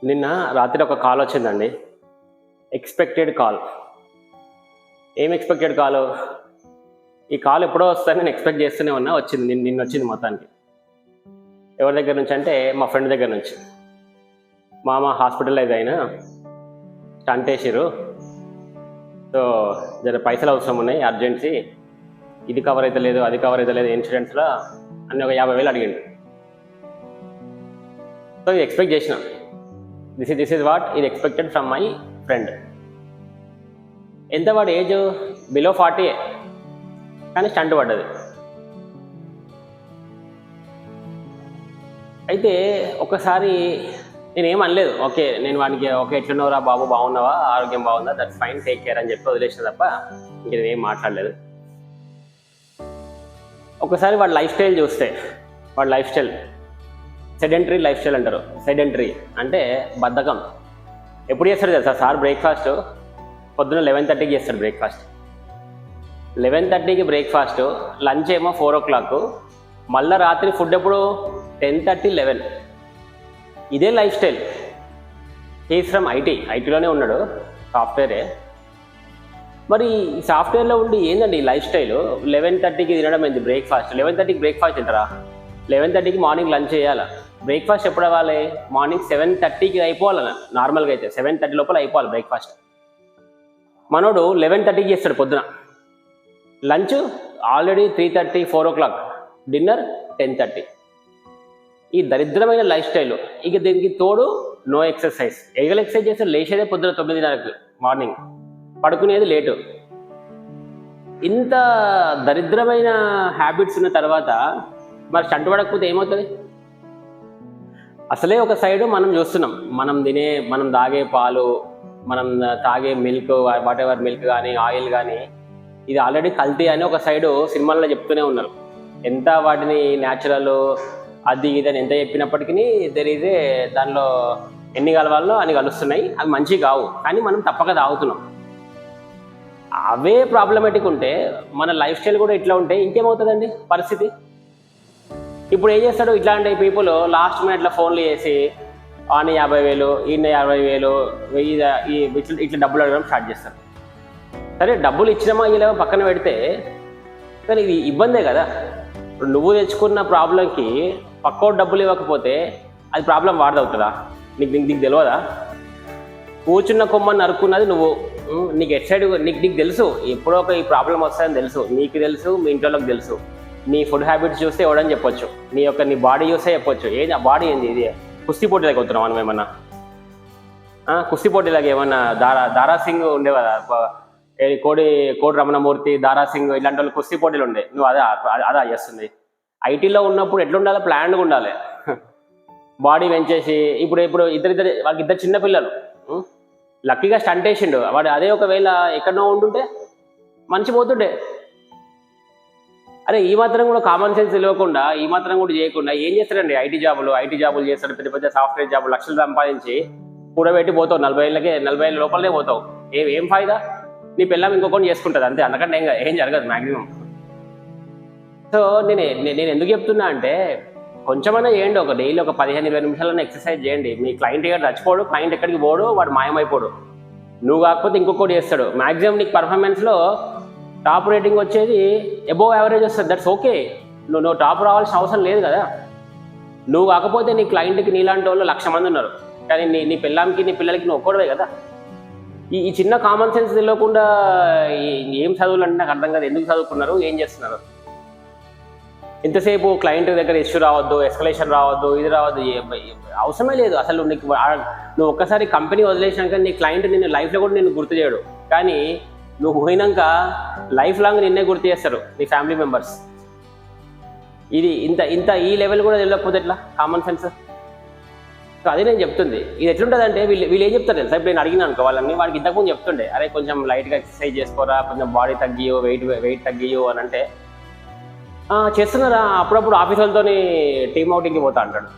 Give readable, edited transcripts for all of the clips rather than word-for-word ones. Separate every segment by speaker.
Speaker 1: నిన్న రాత్రి ఒక కాల్ వచ్చిందండి. Expected call. ఏం ఎక్స్పెక్టెడ్ కాల్? ఈ కాల్ ఎప్పుడో వస్తుందని నేను ఎక్స్పెక్ట్ చేస్తూనే ఉన్నా. వచ్చింది, నిన్న వచ్చింది మొత్తానికి. ఎవరి దగ్గర నుంచి అంటే మా ఫ్రెండ్ దగ్గర నుంచి. మామ హాస్పిటలైజ్ అయినా, స్టంట్ వేసిర్రు, సో జర పైసలు అవసరం ఉన్నాయి, అర్జెన్సీ, ఇది కవర్ అయితే లేదు, అది కవర్ అయితే లేదు, ఇన్సూరెన్స్లో అన్ని ఒక 50,000 అడిగిండు. సో ఇది ఎక్స్పెక్ట్ చేసిన. దిస్ ఈజ్ వాట్ ఇది ఎక్స్పెక్టెడ్ ఫ్రమ్ మై ఫ్రెండ్. ఎంత వాడు ఏజ్? బిలో 40, కానీ స్టంట్ పడ్డది. అయితే ఒకసారి నేనేం అనలేదు. ఓకే, నేను వానికి ఓకే ఎట్లున్నావురా బాబు, బాగున్నావా, ఆరోగ్యం బాగుందా, దట్స్ ఫైన్, టేక్ కేర్ అని చెప్పి వదిలేసిన తప్ప ఇంక నేనేం మాట్లాడలేదు. ఒకసారి వాడి లైఫ్ స్టైల్ చూస్తే, వాడి life style sedentary life style అంటారు. సెడెంటరీ అంటే బద్ధకం. ఎప్పుడు చేస్తాడు తెలుసా సార్? బ్రేక్ఫాస్ట్ పొద్దున్న 11:30కి చేస్తాడు బ్రేక్ఫాస్ట్. 11:30కి బ్రేక్ఫాస్ట్, లంచ్ ఏమో 4 o'clock, మళ్ళీ రాత్రి ఫుడ్ ఎప్పుడు 10:30, 11. ఇదే లైఫ్ స్టైల్. హీస్ ఫ్రమ్ ఐటీలోనే ఉన్నాడు, సాఫ్ట్వేరే. మరి సాఫ్ట్వేర్లో ఉండి ఏందండి ఈ లైఫ్ స్టైల్? 11:30కి తినడం ఏంది బ్రేక్ఫాస్ట్? 11:30కి బ్రేక్ఫాస్ట్ తింటారా? 11:30కి మార్నింగ్ లంచ్ చేయాలా? బ్రేక్ఫాస్ట్ ఎప్పుడు అవ్వాలి? మార్నింగ్ 7:30కి అయిపోవాలి. నార్మల్గా అయితే 7:30 లోపల అయిపోవాలి బ్రేక్ఫాస్ట్. మనోడు 11:30కి చేస్తాడు పొద్దున. Lunch already 3:30, 4 o'clock, dinner 10:30. ఈ దరిద్రమైన లైఫ్ స్టైల్. ఇక దీనికి తోడు నో ఎక్సర్సైజ్. ఎక్సర్సైజ్ చేస్తే లేచేదే పొద్దున 9:30కి మార్నింగ్, పడుకునేది లేటు. ఇంత దరిద్రమైన హ్యాబిట్స్ ఉన్న తర్వాత మరి స్టంట్ పడకపోతే ఏమవుతుంది? అసలే ఒక సైడు మనం చూస్తున్నాం, మనం తాగే పాలు, మనం తాగే మిల్క్, వాట్ ఎవర్ మిల్క్ కానీ ఆయిల్ కానీ, ఇది ఆల్రెడీ కల్తీ అని ఒక సైడు సినిమాల్లో చెప్తూనే ఉన్నారు. ఎంత వాటిని న్యాచురల్ అది ఇది అని ఎంత చెప్పినప్పటికీ దానిలో ఎన్ని కలవాలో అన్ని కలుస్తున్నాయి. అవి మంచివి కావు, కానీ మనం తప్పక తాగుతున్నాం. అవే ప్రాబ్లమేటిక్ ఉంటే మన లైఫ్ స్టైల్ కూడా ఇట్లా ఉంటే ఇంకేమవుతుందండి పరిస్థితి? ఇప్పుడు ఏం చేస్తాడు ఇట్లాంటి పీపుల్? లాస్ట్ మినిట్లో ఫోన్లు చేసి ఆని 50,000, ఈయన 50,000, 1000 ఇట్లా డబ్బులు అడగడం స్టార్ట్ చేస్తారు. సరే, డబ్బులు ఇచ్చినామా ఇలా పక్కన పెడితే, కానీ ఇది ఇబ్బందే కదా. ఇప్పుడు నువ్వు తెచ్చుకున్న ప్రాబ్లంకి పక్కోడు డబ్బులు ఇవ్వకపోతే అది ప్రాబ్లం వాడదవుతుందా? నీకు తెలియదా? కూర్చున్న కొమ్మని నరుక్కున్నది నువ్వు. నీకు ఎట్ సైడ్ నీకు తెలుసు ఎప్పుడో ఒక ఈ ప్రాబ్లం వస్తుందని తెలుసు. నీకు తెలుసు, మీ ఇంట్లోకి తెలుసు. నీ ఫుడ్ హ్యాబిట్స్ చూస్తే ఎవడని చెప్పొచ్చు, నీ బాడీ చూస్తే చెప్పొచ్చు. ఏది ఆ బాడీ ఏంది? ఇది కుస్తీ పోటీలకు అవుతున్నాం మనం ఏమన్నా? కుస్తీ పోటీలకు ఏమన్నా దారా సింగ్ ఉండే కదా, కోడి రమణమూర్తి, దారా సింగ్, ఇలాంటి వాళ్ళు కుస్తీ పోటీలు ఉండే. నువ్వు అదా చేస్తుంది. ఐటీలో ఉన్నప్పుడు ఎట్లుండాలి? ప్లాన్డ్గా ఉండాలి. బాడీ పెంచేసి ఇప్పుడు వాళ్ళకి ఇద్దరు చిన్నపిల్లలు. లక్కీగా స్టంట్ వేసిండు వాడు. అదే ఒకవేళ ఎక్కడనో ఉంటుంటే మనిషి పోతుండే. అరే, ఈ మాత్రం కూడా కామన్ సెన్స్ తెలియకుండా, ఈ మాత్రం కూడా చేయకుండా ఏం చేస్తాడండి? ఐటీ జాబులు చేస్తాడు, పెద్ద పెద్ద సాఫ్ట్వేర్ జాబులు, లక్షలు సంపాదించి కూడబెట్టి పోతావు. 40 ఏళ్ళ లోపలనే పోతావు. ఏం ఫాయిదా? నీ పిల్లం ఇంకొకటి చేసుకుంటుంది అంతే, అందుకంటే ఏం జరగదు మ్యాక్సిమం. సో నేను ఎందుకు చెప్తున్నా అంటే, కొంచెమైనా చేయండి. ఒక డైలీ ఒక 15-20 నిమిషాలన్నా ఎక్సర్సైజ్ చేయండి. మీ క్లయింట్ ఎక్కడ చచ్చిపోడు, క్లయింట్ ఎక్కడికి పోడు, వాడు మాయమైపోడు. నువ్వు కాకపోతే ఇంకొకటి చేస్తాడు. మ్యాక్సిమం నీకు పర్ఫార్మెన్స్లో టాప్ రేటింగ్ వచ్చేది అబోవ్ యావరేజ్ వస్తుంది. That's okay. నువ్వు టాప్ రావాల్సిన అవసరం లేదు కదా. నువ్వు కాకపోతే నీ క్లయింట్కి నీలాంటి వాళ్ళు 1,00,000 మంది ఉన్నారు, కానీ నీ పిల్లాంకి నీ పిల్లలకి నువ్వు ఒక్కడవే కదా. ఈ చిన్న కామన్ సెన్స్ తెలియకుండా ఏం చదువులు అంటే నాకు అర్థం కాదు. ఎందుకు చదువుకున్నారు, ఏం చేస్తున్నారు? ఇంతసేపు క్లయింట్ దగ్గర ఇష్యూ రావద్దు, ఎస్కలేషన్ రావద్దు, ఇది రావద్దు, అవసరమే లేదు అసలు. నువ్వు ఒక్కసారి కంపెనీ వదిలేసినాక నీ క్లయింట్ నిన్ను లైఫ్లో కూడా నిన్ను గుర్తు చేయడు, కానీ నువ్వు పోయినాక లైఫ్ లాంగ్ నిన్నే గుర్తు చేస్తారు నీ ఫ్యామిలీ మెంబర్స్. ఇది ఇంత ఈ లెవెల్ కూడా తెలియకపోతే ఎట్లా? Common sense. సో అదే నేను చెప్తుంది. ఇది ఎట్లుంటుంది అంటే, వీళ్ళు ఏం చెప్తారు తెలుసా? ఇప్పుడు నేను అడిగినాను అనుకో వాళ్ళని, వాడికి ఇంతకుముందు చెప్తుండే, అరే కొంచెం లైట్గా ఎక్సర్సైజ్ చేసుకోరా, కొంచెం బాడీ తగ్గియో, వెయిట్ తగ్గియో అని అంటే, చేస్తున్నారా? అప్పుడప్పుడు ఆఫీస్ వాళ్ళతో టీమ్ అవుటింగ్కి పోతా అంటాడు.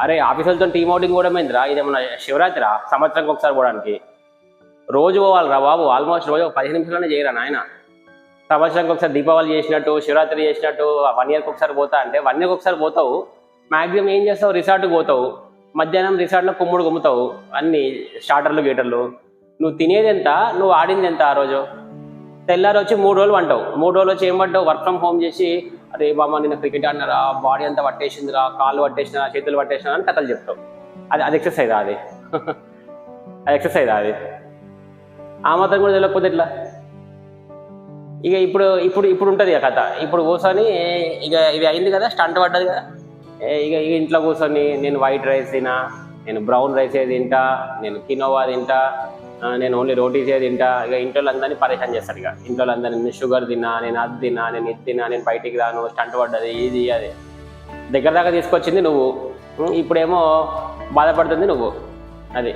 Speaker 1: అరే ఆఫీస్ వాళ్ళతో టీమ్ అవుటింగ్ కూడా ఏందిరా? ఇదేమన్నా శివరాత్రిరా సంవత్సరానికి ఒకసారి పోవడానికి? రోజు పోవాలిరా బాబు. ఆల్మోస్ట్ రోజు 15 నిమిషాలనే చేయరా నాయన. సంవత్సరానికి ఒకసారి దీపావళి చేసినట్టు, శివరాత్రి చేసినట్టు 1 yearకి ఒకసారి పోతా అంటే 1 yearకి ఒకసారి పోతావు. మ్యాక్సిమం ఏం చేస్తావు? రిసార్ట్కి పోతావు. మధ్యాహ్నం రిసార్ట్లో కుమ్ముడు గుమ్ముతావు, అన్ని స్టార్టర్లు గీటర్లు. నువ్వు తినేది ఎంత, నువ్వు ఆడింది ఎంత ఆ రోజు. తెల్లారి వచ్చి 3 రోజులు అంటావు, 3 రోజులు వచ్చి ఏం పడ్డావు, వర్క్ ఫ్రమ్ హోమ్ చేసి అరే బామ్మ నిన్న క్రికెట్ ఆడినారా, బాడీ అంతా పట్టేసిందిరా, కాళ్ళు పట్టేసినా, చేతులు పట్టేసినా అని కథలు చెప్తావు. అది ఎక్సర్సైజ్, అది అది ఎక్సర్సైజ్. అది ఆ మాత్రం కూడా తెలియకపోతే ఎట్లా. ఇక ఇప్పుడు ఇప్పుడు ఇప్పుడు ఉంటుంది ఇక కథ. ఇప్పుడు కూర్చొని ఇక ఇది అయింది కదా, స్టంట్ పడ్డది కదా, ఇక ఇంట్లో కూర్చొని నేను వైట్ రైస్ తినా, నేను బ్రౌన్ రైస్ తింటా, నేను కినోవా తింటా, నేను ఓన్లీ రోటీసే తింటా. ఇక ఇంట్లో అందరినీ పరేషాన్ చేస్తాడు. ఇక ఇంట్లో అందరినీ షుగర్ తిన్నా, నేను అది తిన్నా, నేను ఇది తిన్నా, నేను బయటికి రాను, స్టంట్ పడ్డది, ఇది అది దగ్గర దాకా తీసుకొచ్చింది నువ్వు. ఇప్పుడేమో బాధపడుతుంది నువ్వు. అది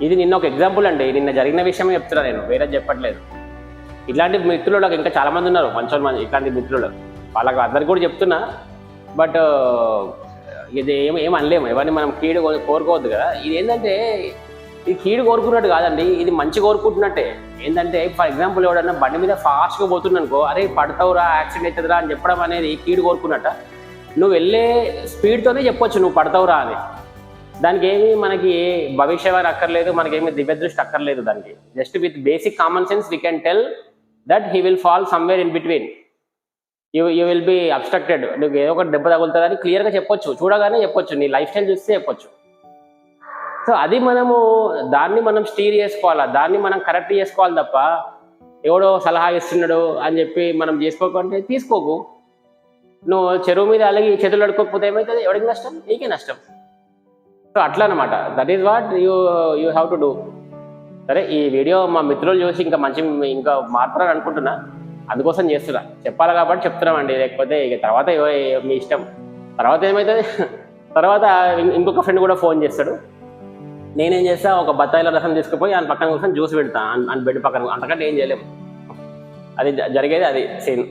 Speaker 1: ఇది నిన్న ఒక ఎగ్జాంపుల్ అండి, నిన్న జరిగిన విషయమే చెప్తున్నా నేను, వేరే చెప్పట్లేదు. ఇట్లాంటి మిత్రులకు ఇంకా చాలామంది ఉన్నారు, మంచి ఇట్లాంటి మిత్రులు, వాళ్ళకి అందరికి కూడా చెప్తున్నా. బట్ ఇది ఏం అనలేము, ఎవరిని మనం కీడు కోరుకోవద్దు కదా. ఇది ఏంటంటే ఇది కీడు కోరుకున్నట్టు కాదండి, ఇది మంచి కోరుకుంటున్నట్టే. ఏంటంటే ఫర్ ఎగ్జాంపుల్ ఎవడన్నా బండి మీద ఫాస్ట్గా పోతున్నానుకో, అరే పడతావురా, యాక్సిడెంట్ అవుతుందిరా అని చెప్పడం అనేది కీడు కోరుకున్నట్ట. నువ్వు వెళ్ళే స్పీడ్తోనే చెప్పొచ్చు నువ్వు పడతావురా అని. దానికి ఏమి మనకి భవిష్యవాణి అక్కర్లేదు, మనకేమి దివ్యదృష్టి అక్కర్లేదు. దానికి just with basic common sense we can tell that he will fall somewhere in between, you will be obstructed. నువ్వు ఏదో ఒక దెబ్బ తగులుతుందని క్లియర్గా చెప్పొచ్చు, చూడగానే చెప్పొచ్చు, నీ లైఫ్ స్టైల్ చూస్తే చెప్పొచ్చు. సో అది దాన్ని మనం స్టీర్ చేసుకోవాలా, దాన్ని మనం కరెక్ట్ చేసుకోవాలి తప్ప ఎవడో సలహా ఇస్తున్నాడు అని చెప్పి మనం చేసుకోకుంటే తీసుకోకు. నువ్వు చెరువు మీద అలాగే చేతులు అడుక్కోకపోతే ఏమవుతుంది, ఎవరికి నష్టం, నీకే నష్టం. సో అట్లా అనమాట, that is what you have to do. సరే, ఈ వీడియో మా మిత్రులు చూసి ఇంకా మాట్లాడాలని అనుకుంటున్నా, అందుకోసం చేస్తున్నా, చెప్పాలి కాబట్టి చెప్తున్నామండి. లేకపోతే ఇక తర్వాత మీ ఇష్టం. తర్వాత ఏమవుతుంది, తర్వాత ఇంకొక ఫ్రెండ్ కూడా ఫోన్ చేస్తాడు, నేనేం చేస్తా, ఒక బత్తాయిల రసం తీసుకుపోయి ఆయన పక్కన కోసం జ్యూస్ పెడతా, అని బెడ్ పక్కన, అంతకంటే ఏం చేయలేము. అది జరిగేది, అది సీన్.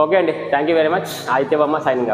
Speaker 1: ఓకే అండి, thank you very much. Aditya బొమ్మ సైనింగ్ ఆఫ్.